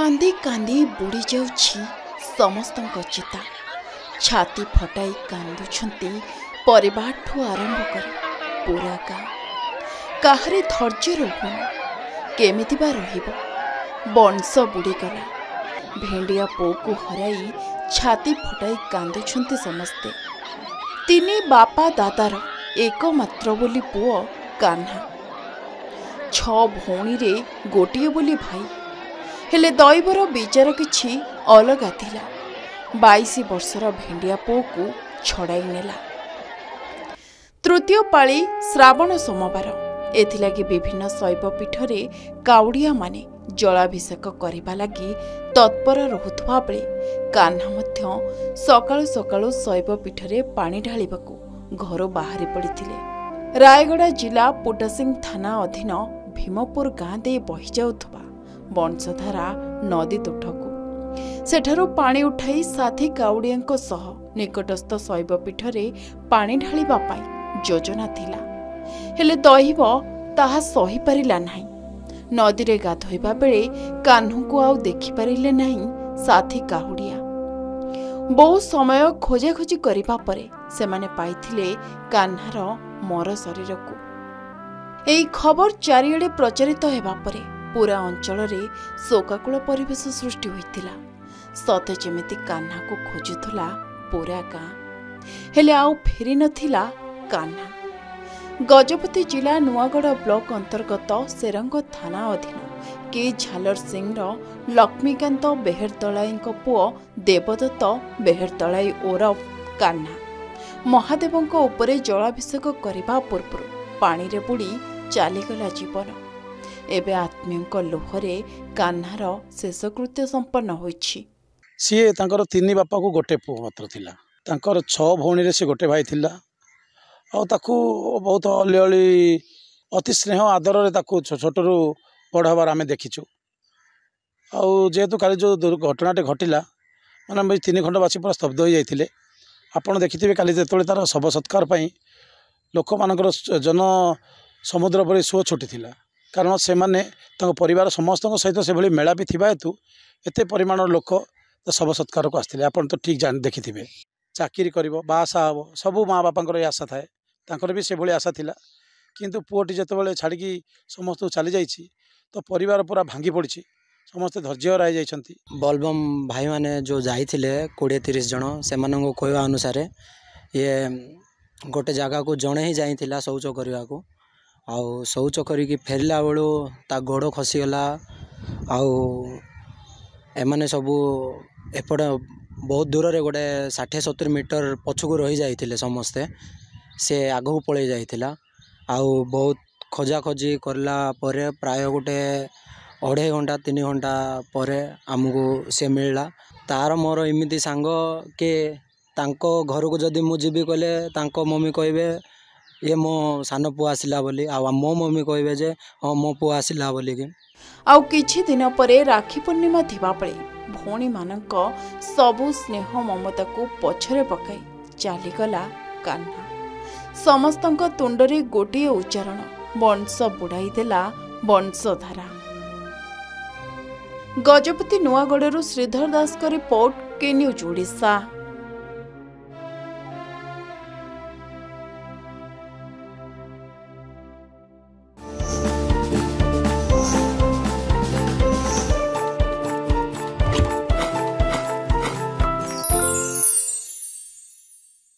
कांदी कांदी बुड़ी जाउछि समस्तଙ୍କ चिता छाती फटाई कांदुछंती परिवारठू आरंभ कर पूरा गाँ काहरे धैर्य रहुन केमिति बा रहिबो वंश बुड़ीगला भेंडिया पो को हराई छाती फटाई कांदुछंती समस्ते तिनी बापा दादार एकमात्र बोली पुओ कान्हा 6 भौणी रे गोटिए बोली भाई हेले दैवर विचार किछि अलगा थिला 22 वर्षर भेंडिया पो को छड़ाई नेला। तृतीय पाली श्रावण सोमवार एथिलागि विभिन्न शैव पीठरे काउड़िया माने जलाभिषेक करबा लागि तत्पर रहुथबा बेले कान्हा मध्य सकाळु सकाळु शैव पीठरे पानी ढालिबाकू घर बाहरी पड़िथिले। रायगड़ा जिला पुटसिंग थाना अधीन भीमपुर गाँ दे बहि जाउथबा वंशधारा नदी तुठकू सेठारु पानी उठाई साथी काउड़ियांको सह निकटस्थ शैव पीठरे पानी ढालिबा पाई योजना थिला हेले दैव ताहा सही पारिला नाही। नदी रे गाधोइबा बेले कान्हू को आउ देखि पारिले नाही साथी काउड़िया। बहु समय खोजाखोजी करिबा परे सेमाने पाइथिले कान्हार मर शरीर को। एई खबर चारिआडे प्रचारित हेबा परे पूरा अंचल रे शोकाकुल परिवेश सृष्टि होइतिला। सते जेमिति कान्हा को खोजुथला पूरा गाँ हेले आउ फेरी नथिला कान्हा। गजपति जिला नुआगढ़ ब्लॉक अंतर्गत सेरंग थाना अधीन के झालर सिंह लक्ष्मीकांत बेहेरतलाई पुओ देवदत्त बेहेरतलाई ओरफ कान्हा महादेवंक उपरे जलाभिषेक करने पूर्व पानी रे बुड़ी चलीगला जीवन। एबे आत्मीयंक लोहरे कान्हार शेषकृत्य संपन्न होइछि। सीए तांकर 3 बापा को गोटे पुओ मात्र थिला तांकर 6 भौणी रे से गोटे भाई थिला आ ताकू बहुत अलिअली अति स्नेह आदर रे ताकू छोटरू बड़ हबार आमे देखिछु। आ जेहेतु काली जो घटनाटे घटिला माने 3 खंड बासी पूरा स्तब्ध हो जाइथिले। आपण देखिथिबे काली जेतोले तार शव सत्कार पई लोक मानकर जन समुद्र पर सुओ छुटी थिला कारण से माने तांको परिवार समस्त सहित से भली मेला भी थिबा हेतु एते परिमाण लोक शव सत्कार को आसथिले। आपण तो ठीक जान देखिथिबे चाकरी करिवो बासा हबो सबु माँ बापांकर आशा थाए तांकर भी से भली आशा थिला किंतु पुओटी जेतेबेले छाड़िकी समस्त चली जाइछि तो परिवार पूरा भांगी पड़छि समस्त धैर्य रही जाइछंती। बलबम भाई माने जो जाइथिले 20-30 जन से मानंगो कहवा अनुसार ये गोटे जगह को जड़े ही जाइथिला शौच करने को आउ शौच करिकी फेरला बेलू ता गोड़ खसीगला आउ एमाने सबू एपट बहुत दूर रे गोटे 60-70 मीटर पछकू रही जाइथिले समस्ते से आगू पलि जाइथिला आउ बहुत खोजा खोजी करला परे प्राय गोटे 2.5 घंटा 3 घंटा पर आमको से मिलला। तार मोर इमिति सांग के तांको घर को जदि मु जीवी कहले तांको मम्मी कहबे ये मो सान पुआ आसिला बोली आ मो मम्मी कहबे जे हां मो पुआ आसिला बोली के। आउ किछि दिन परे राखी पूर्णिमा थिबा पळे भौणी मानक सबु स्नेह ममता को पछरे पकाई चालीगला कान्हा। समस्तंक तुंडरे गोटिए उच्चारण वंश बुड़ाई देला वंशधारा। गजपति नुआगढ़ श्रीधर दास का रिपोर्ट के न्यूज ओडिशा।